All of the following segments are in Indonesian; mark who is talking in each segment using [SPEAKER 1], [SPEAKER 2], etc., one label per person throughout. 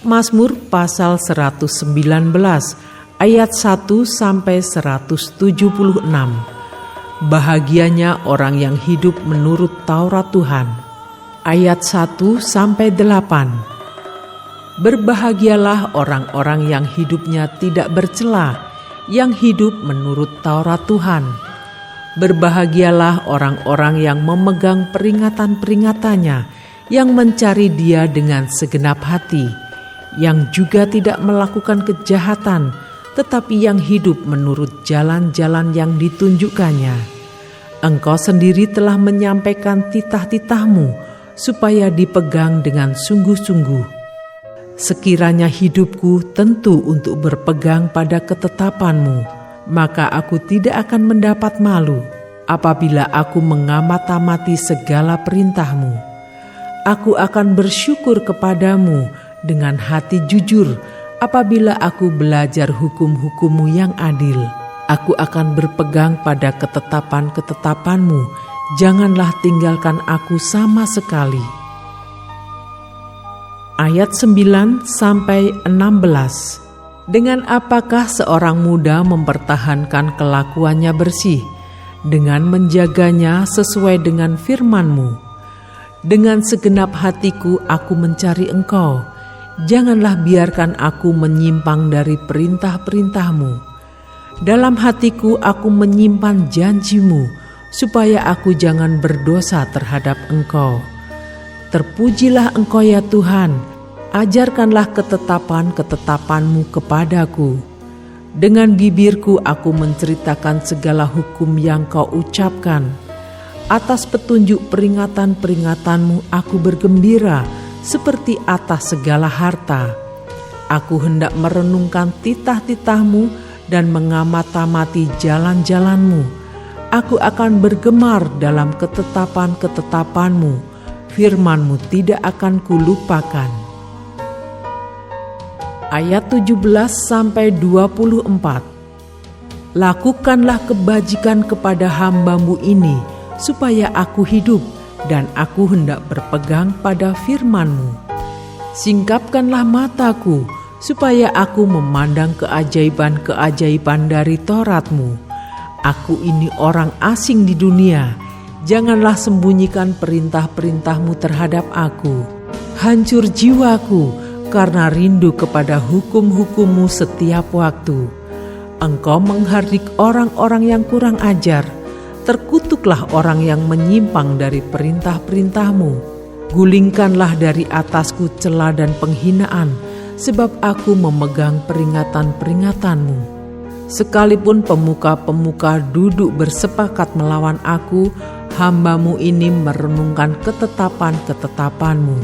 [SPEAKER 1] Mazmur pasal 119 ayat 1 sampai 176. Bahagianya orang yang hidup menurut Taurat Tuhan. Ayat 1 sampai 8. Berbahagialah orang-orang yang hidupnya tidak bercela, yang hidup menurut Taurat Tuhan. Berbahagialah orang-orang yang memegang peringatan-peringatannya, yang mencari Dia dengan segenap hati, yang juga tidak melakukan kejahatan, tetapi yang hidup menurut jalan-jalan yang ditunjukkannya. Engkau sendiri telah menyampaikan titah-titahmu, supaya dipegang dengan sungguh-sungguh. Sekiranya hidupku tentu untuk berpegang pada ketetapanmu, maka aku tidak akan mendapat malu apabila aku mengamat-amati segala perintahmu. Aku akan bersyukur kepadamu dengan hati jujur apabila aku belajar hukum-hukum-Mu yang adil. Aku akan berpegang pada ketetapan-ketetapan-Mu. Janganlah tinggalkan aku sama sekali. Ayat 9 sampai 16. Dengan apakah seorang muda mempertahankan kelakuannya bersih? Dengan menjaganya sesuai dengan firman-Mu. Dengan segenap hatiku aku mencari Engkau. Janganlah biarkan aku menyimpang dari perintah-perintah-Mu. Dalam hatiku aku menyimpan janji-Mu, supaya aku jangan berdosa terhadap Engkau. Terpujilah Engkau ya Tuhan, ajarkanlah ketetapan-ketetapan-Mu kepadaku. Dengan bibirku aku menceritakan segala hukum yang Kau ucapkan. Atas petunjuk peringatan-peringatan-Mu aku bergembira, seperti atas segala harta. Aku hendak merenungkan titah-titah-Mu dan mengamat-amati jalan-jalan-Mu. Aku akan bergemar dalam ketetapan-ketetapan-Mu. Firman-Mu tidak akan kulupakan. Ayat 17 sampai 24. Lakukanlah kebajikan kepada hamba-Mu ini, supaya aku hidup, dan aku hendak berpegang pada firman-Mu. Singkapkanlah mataku, supaya aku memandang keajaiban-keajaiban dari Taurat-Mu. Aku ini orang asing di dunia, janganlah sembunyikan perintah-perintah-Mu terhadap aku. Hancur jiwaku, karena rindu kepada hukum-hukum-Mu setiap waktu. Engkau menghardik orang-orang yang kurang ajar, terkutuklah orang yang menyimpang dari perintah-perintah-Mu. Gulingkanlah dari atasku cela dan penghinaan, sebab aku memegang peringatan-peringatan-Mu. Sekalipun pemuka-pemuka duduk bersepakat melawan aku, hamba-Mu ini merenungkan ketetapan-ketetapan-Mu.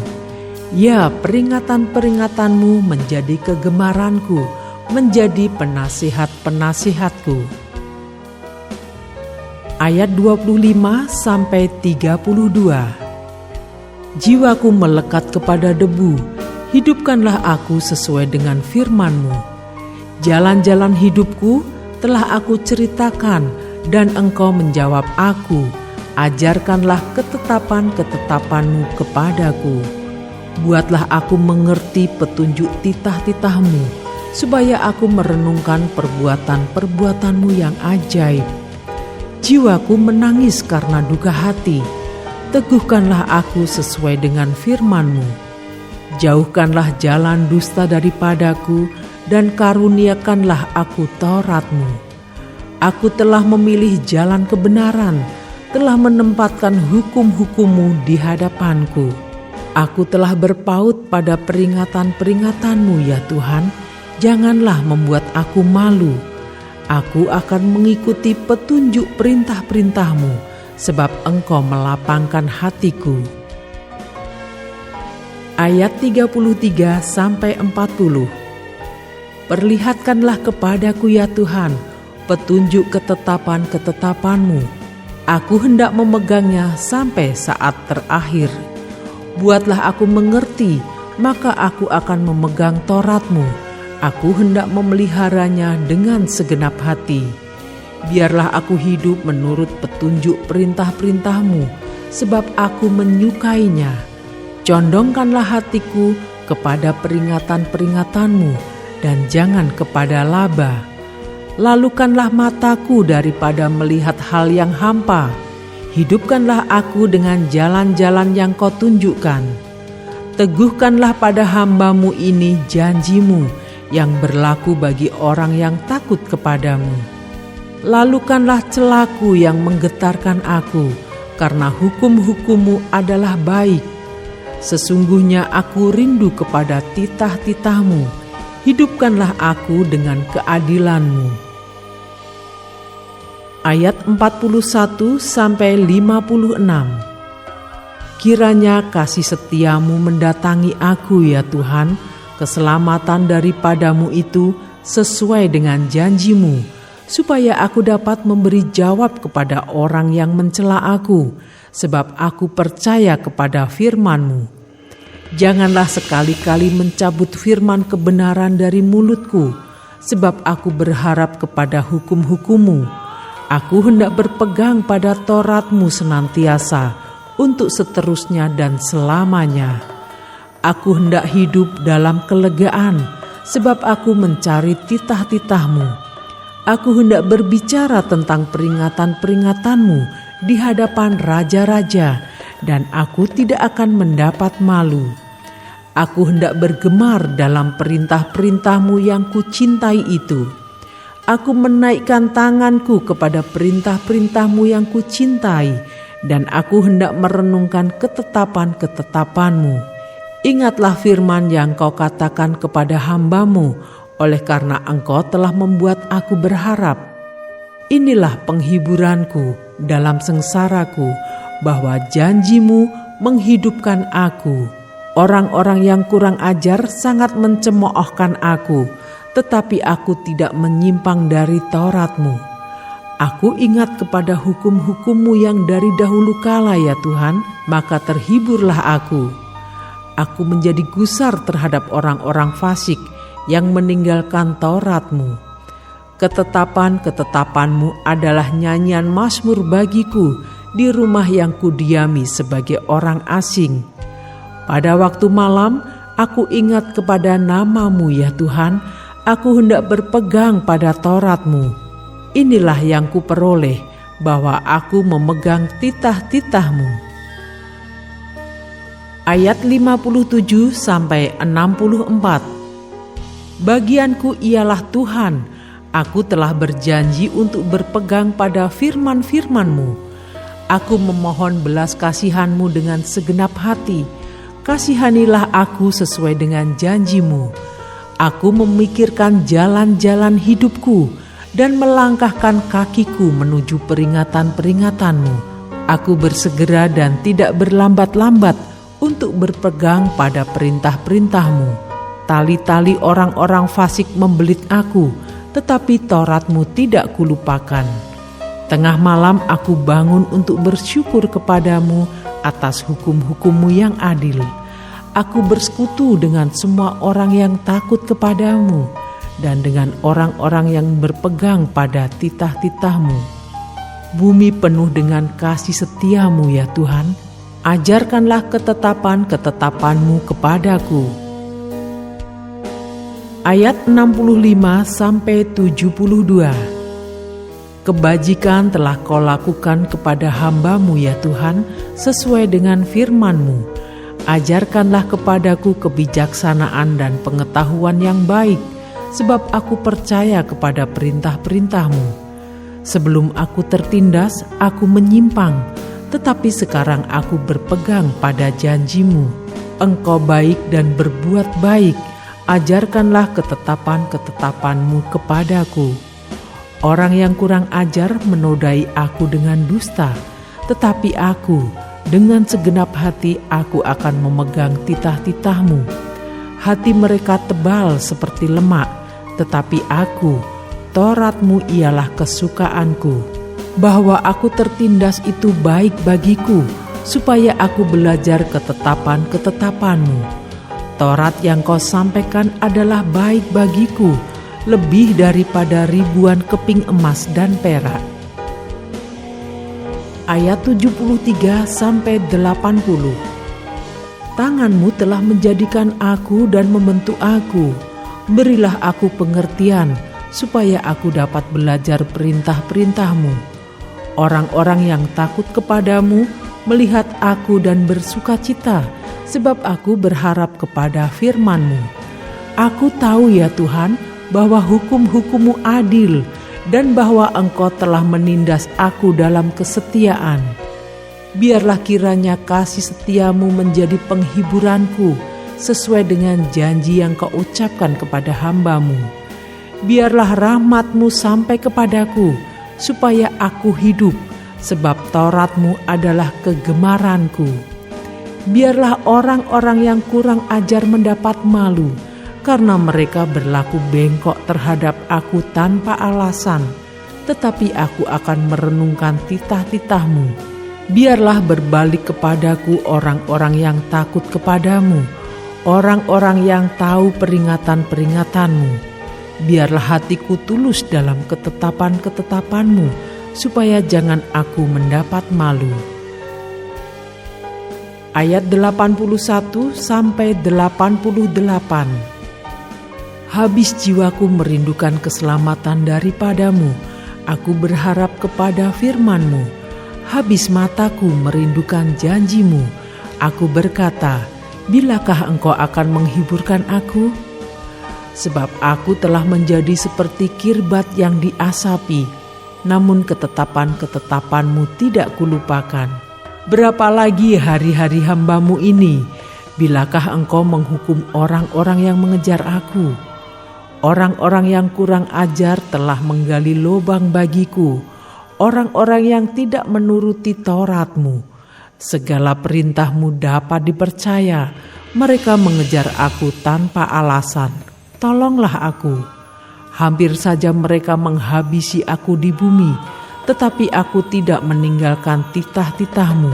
[SPEAKER 1] Ya, peringatan-peringatan-Mu menjadi kegemaranku, menjadi penasihat-penasihatku. Ayat 25 sampai 32. Jiwaku melekat kepada debu, hidupkanlah aku sesuai dengan firman-Mu. Jalan-jalan hidupku telah aku ceritakan, dan Engkau menjawab aku. Ajarkanlah ketetapan-ketetapan-Mu kepadaku. Buatlah aku mengerti petunjuk titah-titah-Mu, supaya aku merenungkan perbuatan-perbuatan-Mu yang ajaib. Jiwaku menangis karena duka hati. Teguhkanlah aku sesuai dengan firman-Mu. Jauhkanlah jalan dusta daripadaku, dan karuniakanlah aku Taurat-Mu. Aku telah memilih jalan kebenaran, telah menempatkan hukum-hukum-Mu di hadapanku. Aku telah berpaut pada peringatan-peringatan-Mu ya Tuhan, janganlah membuat aku malu. Aku akan mengikuti petunjuk perintah-perintah-Mu, sebab Engkau melapangkan hatiku. Ayat 33 sampai 40. Perlihatkanlah kepadaku ya Tuhan, petunjuk ketetapan-ketetapan-Mu. Aku hendak memegangnya sampai saat terakhir. Buatlah aku mengerti, maka aku akan memegang Taurat-Mu. Aku hendak memeliharanya dengan segenap hati. Biarlah aku hidup menurut petunjuk perintah-perintah-Mu, sebab aku menyukainya. Condongkanlah hatiku kepada peringatan-peringatanmu dan jangan kepada laba. Lalukanlah mataku daripada melihat hal yang hampa. Hidupkanlah aku dengan jalan-jalan yang kau tunjukkan. Teguhkanlah pada hamba-Mu ini janji-Mu yang berlaku bagi orang yang takut kepadamu. Lalukanlah celaku yang menggetarkan aku, karena hukum-hukum-Mu adalah baik. Sesungguhnya aku rindu kepada titah-titah-Mu. Hidupkanlah aku dengan keadilan-Mu. Ayat 41-56. Kiranya kasih setia-Mu mendatangi aku ya Tuhan, keselamatan daripada-Mu itu sesuai dengan janji-Mu, supaya aku dapat memberi jawab kepada orang yang mencela aku, sebab aku percaya kepada firman-Mu. Janganlah sekali-kali mencabut firman kebenaran dari mulutku, sebab aku berharap kepada hukum-hukum-Mu. Aku hendak berpegang pada Taurat-Mu senantiasa, untuk seterusnya dan selamanya. Aku hendak hidup dalam kelegaan, sebab aku mencari titah-titah-Mu. Aku hendak berbicara tentang peringatan-peringatan-Mu di hadapan raja-raja, dan aku tidak akan mendapat malu. Aku hendak bergemar dalam perintah-perintah-Mu yang kucintai itu. Aku menaikkan tanganku kepada perintah-perintah-Mu yang kucintai, dan aku hendak merenungkan ketetapan-ketetapan-Mu. Ingatlah firman yang Kau katakan kepada hamba-Mu, oleh karena Engkau telah membuat aku berharap. Inilah penghiburanku dalam sengsaraku, bahwa janji-Mu menghidupkan aku. Orang-orang yang kurang ajar sangat mencemoohkan aku, tetapi aku tidak menyimpang dari Taurat-Mu. Aku ingat kepada hukum-hukum-Mu yang dari dahulu kala ya Tuhan, maka terhiburlah aku. Aku menjadi gusar terhadap orang-orang fasik yang meninggalkan Taurat-Mu. Ketetapan-ketetapan-Mu adalah nyanyian mazmur bagiku di rumah yang kudiami sebagai orang asing. Pada waktu malam, aku ingat kepada nama-Mu ya Tuhan. Aku hendak berpegang pada Taurat-Mu. Inilah yang kuperoleh, bahwa aku memegang titah-titah-Mu. Ayat 57-64. Bagianku ialah Tuhan, aku telah berjanji untuk berpegang pada firman-firman-Mu. Aku memohon belas kasihan-Mu dengan segenap hati. Kasihanilah aku sesuai dengan janji-Mu. Aku memikirkan jalan-jalan hidupku dan melangkahkan kakiku menuju peringatan-peringatan-Mu. Aku bersegera dan tidak berlambat-lambat untuk berpegang pada perintah-perintah-Mu. Tali-tali orang-orang fasik membelit aku, tetapi Taurat-Mu tidak kulupakan. Tengah malam aku bangun untuk bersyukur kepadamu atas hukum-hukum-Mu yang adil. Aku bersekutu dengan semua orang yang takut kepadamu dan dengan orang-orang yang berpegang pada titah-titah-Mu. Bumi penuh dengan kasih setia-Mu ya Tuhan. Ajarkanlah ketetapan-ketetapan-Mu kepadaku. Ayat 65-72. Kebajikan telah Kau lakukan kepada hamba-Mu ya Tuhan, sesuai dengan firman-Mu. Ajarkanlah kepadaku kebijaksanaan dan pengetahuan yang baik, sebab aku percaya kepada perintah-perintah-Mu. Sebelum aku tertindas, aku menyimpang, tetapi sekarang aku berpegang pada janji-Mu. Engkau baik dan berbuat baik, ajarkanlah ketetapan-ketetapan-Mu kepadaku. Orang yang kurang ajar menodai aku dengan dusta, tetapi aku dengan segenap hati aku akan memegang titah-titah-Mu. Hati mereka tebal seperti lemak, tetapi aku, Taurat-Mu ialah kesukaanku. Bahwa aku tertindas itu baik bagiku, supaya aku belajar ketetapan-ketetapan-Mu. Taurat yang Kau sampaikan adalah baik bagiku, lebih daripada ribuan keping emas dan perak. Ayat 73-80. Tangan-Mu telah menjadikan aku dan membentuk aku. Berilah aku pengertian, supaya aku dapat belajar perintah-perintah-Mu. Orang-orang yang takut kepadamu melihat aku dan bersukacita, sebab aku berharap kepada firman-Mu. Aku tahu ya Tuhan, bahwa hukum-hukum-Mu adil, dan bahwa Engkau telah menindas aku dalam kesetiaan. Biarlah kiranya kasih setia-Mu menjadi penghiburanku, sesuai dengan janji yang Kau ucapkan kepada hamba-Mu. Biarlah rahmat-Mu sampai kepadaku, supaya aku hidup, sebab Taurat-Mu adalah kegemaranku. Biarlah orang-orang yang kurang ajar mendapat malu, karena mereka berlaku bengkok terhadap aku tanpa alasan, tetapi aku akan merenungkan titah-titah-Mu. Biarlah berbalik kepadaku orang-orang yang takut kepadamu, orang-orang yang tahu peringatan-peringatan-Mu. Biarlah hatiku tulus dalam ketetapan-ketetapan-Mu, supaya jangan aku mendapat malu. Ayat 81 sampai 88. Habis jiwaku merindukan keselamatan daripada-Mu, aku berharap kepada firman-Mu. Habis mataku merindukan janji-Mu, aku berkata, bilakah Engkau akan menghiburkan aku? Sebab aku telah menjadi seperti kirbat yang diasapi, namun ketetapan-ketetapan-Mu tidak kulupakan. Berapa lagi hari-hari hamba-Mu ini? Bilakah Engkau menghukum orang-orang yang mengejar aku? Orang-orang yang kurang ajar telah menggali lubang bagiku, orang-orang yang tidak menuruti Taurat-Mu. Segala perintah-Mu dapat dipercaya, mereka mengejar aku tanpa alasan. Tolonglah aku. Hampir saja mereka menghabisi aku di bumi, tetapi aku tidak meninggalkan titah-titah-Mu.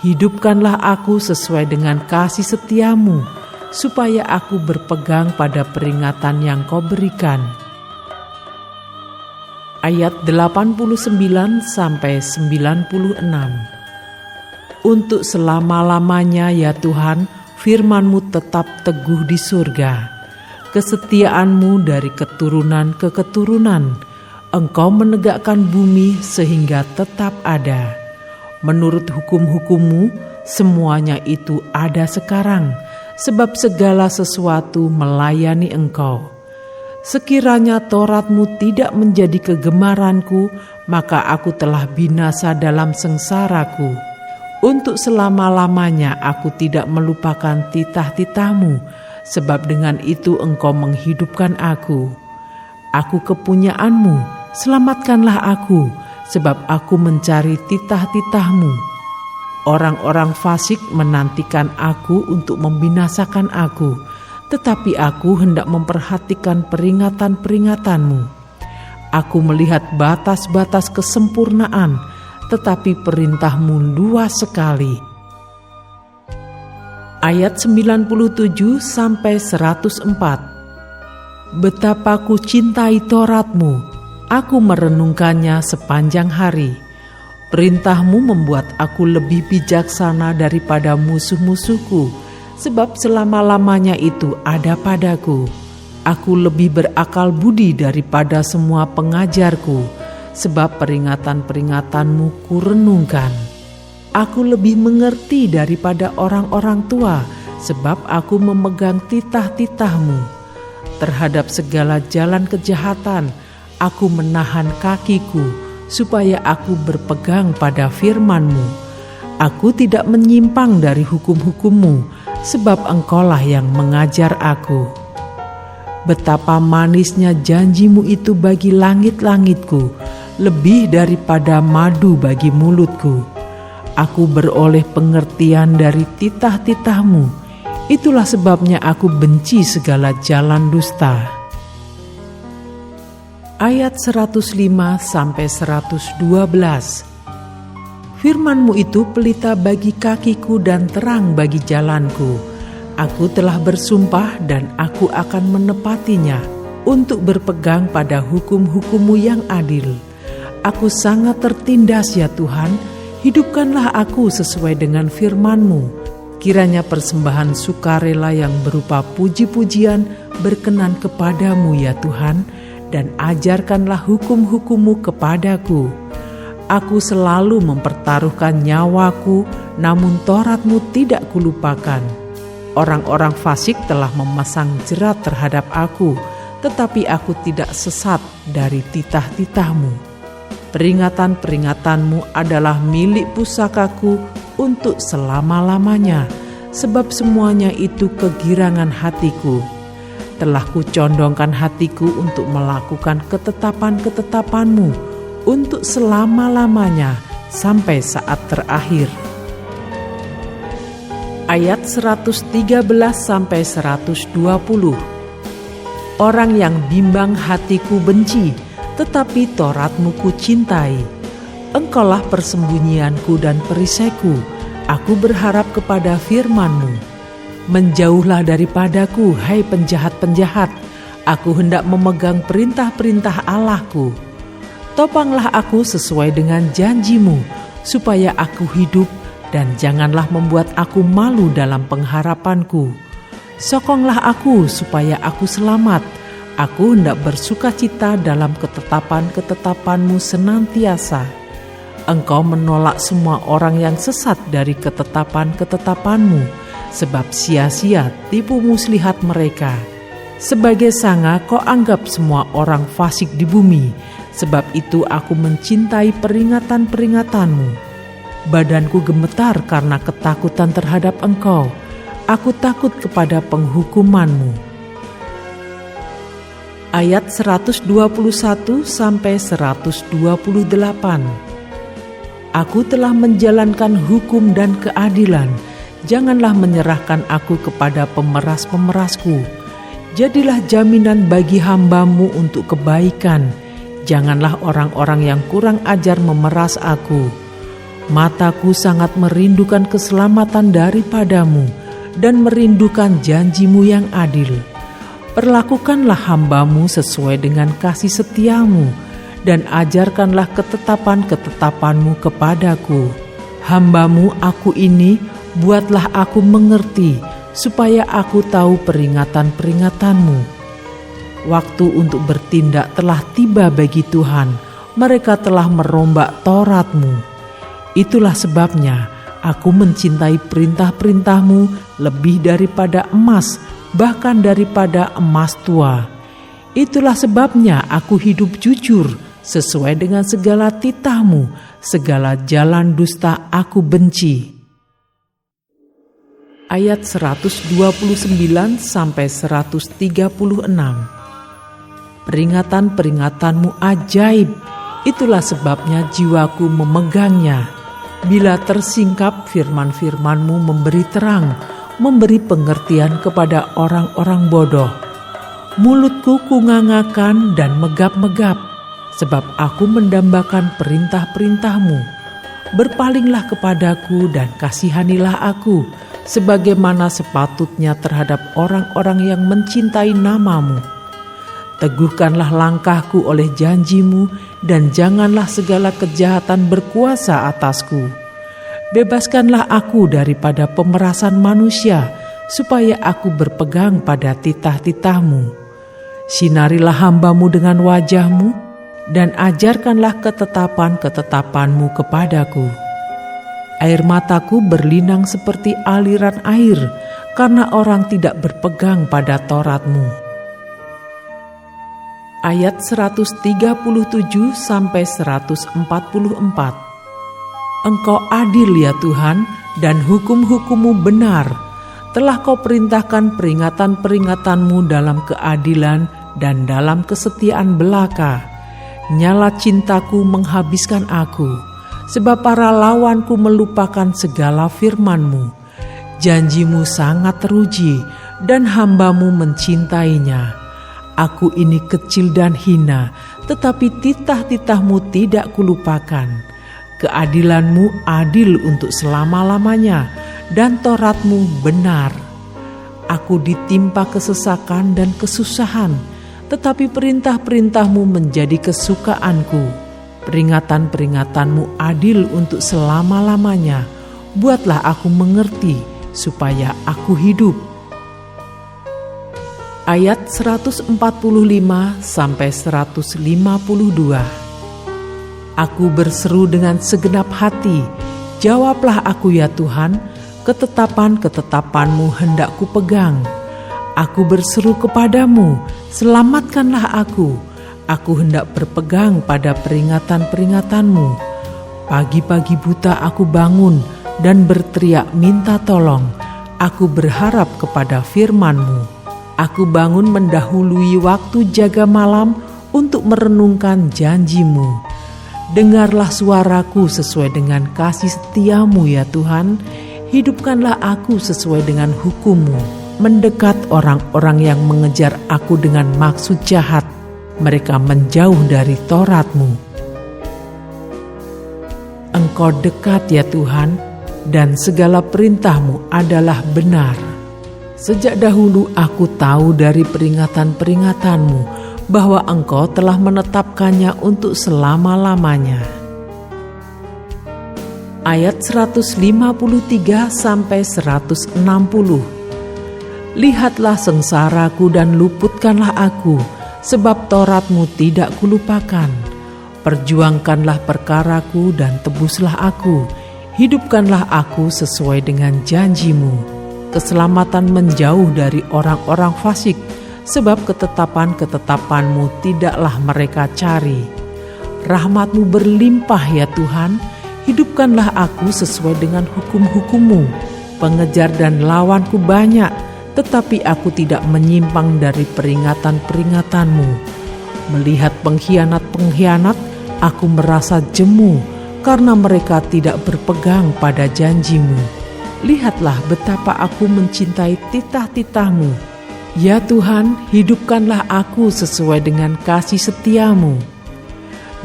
[SPEAKER 1] Hidupkanlah aku sesuai dengan kasih setia-Mu, supaya aku berpegang pada peringatan yang Kau berikan. Ayat 89 sampai 96. Untuk selama-lamanya ya Tuhan, firman-Mu tetap teguh di surga. Kesetiaan-Mu dari keturunan ke keturunan. Engkau menegakkan bumi sehingga tetap ada. Menurut hukum-hukum-Mu, semuanya itu ada sekarang, sebab segala sesuatu melayani Engkau. Sekiranya Taurat-Mu tidak menjadi kegemaranku, maka aku telah binasa dalam sengsaraku. Untuk selama-lamanya aku tidak melupakan titah-titah-Mu, sebab dengan itu Engkau menghidupkan aku. Aku kepunyaan-Mu, selamatkanlah aku, sebab aku mencari titah-titah-Mu. Orang-orang fasik menantikan aku untuk membinasakan aku, tetapi aku hendak memperhatikan peringatan-peringatan-Mu. Aku melihat batas-batas kesempurnaan, tetapi perintah-Mu luas sekali. Ayat 97 sampai 104. Betapa ku cintai Taurat-Mu, aku merenungkannya sepanjang hari. Perintah-Mu membuat aku lebih bijaksana daripada musuh-musuhku, sebab selama-lamanya itu ada padaku. Aku lebih berakal budi daripada semua pengajarku, sebab peringatan-peringatan-Mu kurenungkan. Aku lebih mengerti daripada orang-orang tua, sebab aku memegang titah-titah-Mu. Terhadap segala jalan kejahatan, aku menahan kakiku, supaya aku berpegang pada firman-Mu. Aku tidak menyimpang dari hukum-hukum-Mu, sebab Engkaulah yang mengajar aku. Betapa manisnya janji-Mu itu bagi langit-langitku, lebih daripada madu bagi mulutku. Aku beroleh pengertian dari titah-titah-Mu, itulah sebabnya aku benci segala jalan dusta. Ayat 105 sampai 112. Firman-Mu itu pelita bagi kakiku dan terang bagi jalanku. Aku telah bersumpah dan aku akan menepatinya, untuk berpegang pada hukum-hukum-Mu yang adil. Aku sangat tertindas ya Tuhan, hidupkanlah aku sesuai dengan firman-Mu. Kiranya persembahan sukarela yang berupa puji-pujian berkenan kepadamu ya Tuhan, dan ajarkanlah hukum-hukum-Mu kepadaku. Aku selalu mempertaruhkan nyawaku, namun Taurat-Mu tidak kulupakan. Orang-orang fasik telah memasang jerat terhadap aku, tetapi aku tidak sesat dari titah-titah-Mu. Peringatan-peringatanmu adalah milik pusakaku untuk selama-lamanya, sebab semuanya itu kegirangan hatiku. Telah kucondongkan hatiku untuk melakukan ketetapan-ketetapan-Mu untuk selama-lamanya sampai saat terakhir. Ayat 113-120. Orang yang bimbang hatiku benci, tetapi Taurat-Mu ku cintai. Engkaulah persembunyianku dan perisaiku, aku berharap kepada firman-Mu. Menjauhlah daripadaku, hai penjahat-penjahat, aku hendak memegang perintah-perintah Allahku. Topanglah aku sesuai dengan janji-Mu, supaya aku hidup, dan janganlah membuat aku malu dalam pengharapanku. Sokonglah aku supaya aku selamat. Aku hendak bersukacita dalam ketetapan-ketetapan-Mu senantiasa. Engkau menolak semua orang yang sesat dari ketetapan-ketetapan-Mu, sebab sia-sia tipu muslihat mereka. Sebagai sanga kau anggap semua orang fasik di bumi, sebab itu aku mencintai peringatan-peringatan-Mu. Badanku gemetar karena ketakutan terhadap Engkau. Aku takut kepada penghukuman-Mu. Ayat 121-128. Aku telah menjalankan hukum dan keadilan. Janganlah menyerahkan aku kepada pemeras-pemerasku. Jadilah jaminan bagi hamba-Mu untuk kebaikan. Janganlah orang-orang yang kurang ajar memeras aku. Mataku sangat merindukan keselamatan daripada-Mu dan merindukan janji-Mu yang adil. Perlakukanlah hamba-Mu sesuai dengan kasih setia-Mu dan ajarkanlah ketetapan-ketetapan-Mu kepadaku. Hamba-Mu aku ini, buatlah aku mengerti, supaya aku tahu peringatan-peringatan-Mu. Waktu untuk bertindak telah tiba bagi Tuhan, mereka telah merombak Taurat-Mu. Itulah sebabnya aku mencintai perintah-perintah-Mu lebih daripada emas, bahkan daripada emas tua. Itulah sebabnya aku hidup jujur, sesuai dengan segala titah-Mu, segala jalan dusta aku benci. Ayat 129-136. Peringatan-peringatan-Mu ajaib, itulah sebabnya jiwaku memegangnya. Bila tersingkap, firman-firman-Mu memberi terang, memberi pengertian kepada orang-orang bodoh. Mulutku kungangakan dan megap-megap, sebab aku mendambakan perintah-perintah-Mu. Berpalinglah kepadaku dan kasihanilah aku, sebagaimana sepatutnya terhadap orang-orang yang mencintai nama-Mu. Teguhkanlah langkahku oleh janji-Mu, dan janganlah segala kejahatan berkuasa atasku. Bebaskanlah aku daripada pemerasan manusia, supaya aku berpegang pada titah-titah-Mu. Sinarilah hamba-Mu dengan wajah-Mu, dan ajarkanlah ketetapan-ketetapan-Mu kepadaku. Air mataku berlinang seperti aliran air, karena orang tidak berpegang pada Taurat-Mu. Ayat 137-144. Engkau adil ya Tuhan, dan hukum-hukum-Mu benar. Telah Kau perintahkan peringatan-peringatan-Mu dalam keadilan dan dalam kesetiaan belaka. Nyala cintaku menghabiskan aku, sebab para lawanku melupakan segala firman-Mu. Janji-Mu sangat teruji, dan hamba-Mu mencintainya. Aku ini kecil dan hina, tetapi titah-titah-Mu tidak kulupakan. Keadilan-Mu adil untuk selama-lamanya, dan Taurat-Mu benar. Aku ditimpa kesesakan dan kesusahan, tetapi perintah-perintah-Mu menjadi kesukaanku. Peringatan-peringatan-Mu adil untuk selama-lamanya. Buatlah aku mengerti, supaya aku hidup. Ayat 145 sampai 152. Aku berseru dengan segenap hati, jawablah aku ya Tuhan, ketetapan-ketetapan-Mu hendak kupegang. Aku berseru kepadamu, selamatkanlah aku. Aku hendak berpegang pada peringatan-peringatan-Mu. Pagi-pagi buta aku bangun dan berteriak minta tolong. Aku berharap kepada firman-Mu. Aku bangun mendahului waktu jaga malam untuk merenungkan janji-Mu. Dengarlah suaraku sesuai dengan kasih setia-Mu ya Tuhan. Hidupkanlah aku sesuai dengan hukum-Mu. Mendekat orang-orang yang mengejar aku dengan maksud jahat. Mereka menjauh dari Taurat-Mu. Engkau dekat ya Tuhan, dan segala perintah-Mu adalah benar. Sejak dahulu aku tahu dari peringatan-peringatan-Mu bahwa Engkau telah menetapkannya untuk selama-lamanya. Ayat 153 sampai 160. Lihatlah sengsaraku dan luputkanlah aku, sebab Taurat-Mu tidak kulupakan. Perjuangkanlah perkaraku dan tebuslah aku. Hidupkanlah aku sesuai dengan janji-Mu. Keselamatan menjauh dari orang-orang fasik, sebab ketetapan-ketetapan-Mu tidaklah mereka cari. Rahmat-Mu berlimpah ya Tuhan, hidupkanlah aku sesuai dengan hukum-hukum-Mu. Pengejar dan lawanku banyak, tetapi aku tidak menyimpang dari peringatan-peringatan-Mu. Melihat pengkhianat-pengkhianat, aku merasa jemu, karena mereka tidak berpegang pada janji-Mu. Lihatlah betapa aku mencintai titah-titah-Mu. Ya Tuhan, hidupkanlah aku sesuai dengan kasih setia-Mu.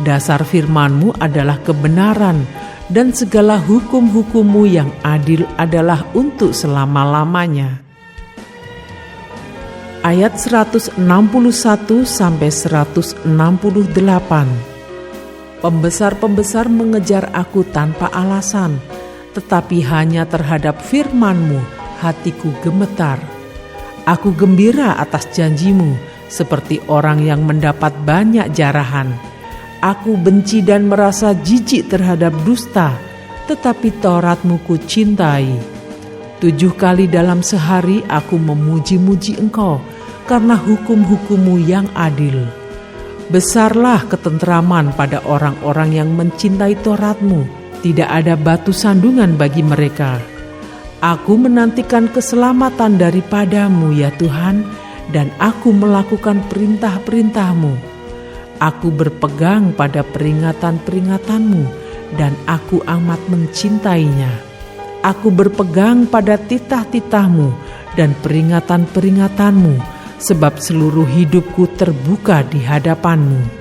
[SPEAKER 1] Dasar firman-Mu adalah kebenaran, dan segala hukum-hukum-Mu yang adil adalah untuk selama-lamanya. Ayat 161 sampai 168. Pembesar-pembesar mengejar aku tanpa alasan, tetapi hanya terhadap firman-Mu hatiku gemetar. Aku gembira atas janji-Mu, seperti orang yang mendapat banyak jarahan. Aku benci dan merasa jijik terhadap dusta, tetapi Taurat-Mu ku cintai. 7 kali dalam sehari aku memuji-muji Engkau, karena hukum-hukum-Mu yang adil. Besarlah ketentraman pada orang-orang yang mencintai Taurat-Mu. Tidak ada batu sandungan bagi mereka. Aku menantikan keselamatan daripada-Mu ya Tuhan, dan aku melakukan perintah-perintah-Mu. Aku berpegang pada peringatan-peringatan-Mu, dan aku amat mencintainya. Aku berpegang pada titah-titah-Mu dan peringatan-peringatan-Mu, sebab seluruh hidupku terbuka di hadapan-Mu.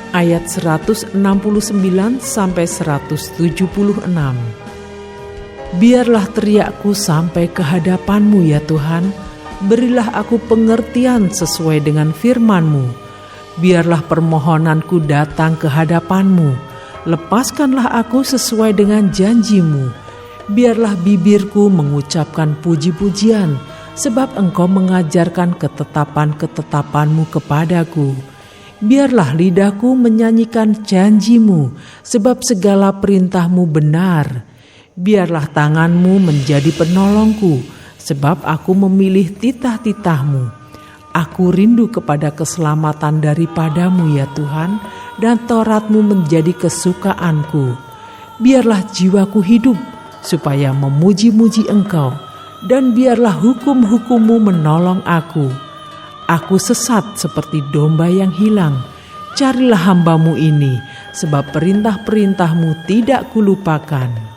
[SPEAKER 1] Ayat 169 sampai 176. Biarlah teriakku sampai ke hadapan-Mu ya Tuhan, berilah aku pengertian sesuai dengan firman-Mu. Biarlah permohonanku datang ke hadapan-Mu, lepaskanlah aku sesuai dengan janji-Mu. Biarlah bibirku mengucapkan puji-pujian, sebab Engkau mengajarkan ketetapan-ketetapan-Mu kepadaku. Biarlah lidahku menyanyikan janji-Mu, sebab segala perintah-Mu benar. Biarlah tangan-Mu menjadi penolongku, sebab aku memilih titah-titah-Mu. Aku rindu kepada keselamatan daripada-Mu ya Tuhan, dan Taurat-Mu menjadi kesukaanku. Biarlah jiwaku hidup, supaya memuji-muji Engkau, dan biarlah hukum-hukum-Mu menolong aku. Aku sesat seperti domba yang hilang. Carilah hamba-Mu ini, sebab perintah-perintah-Mu tidak kulupakan.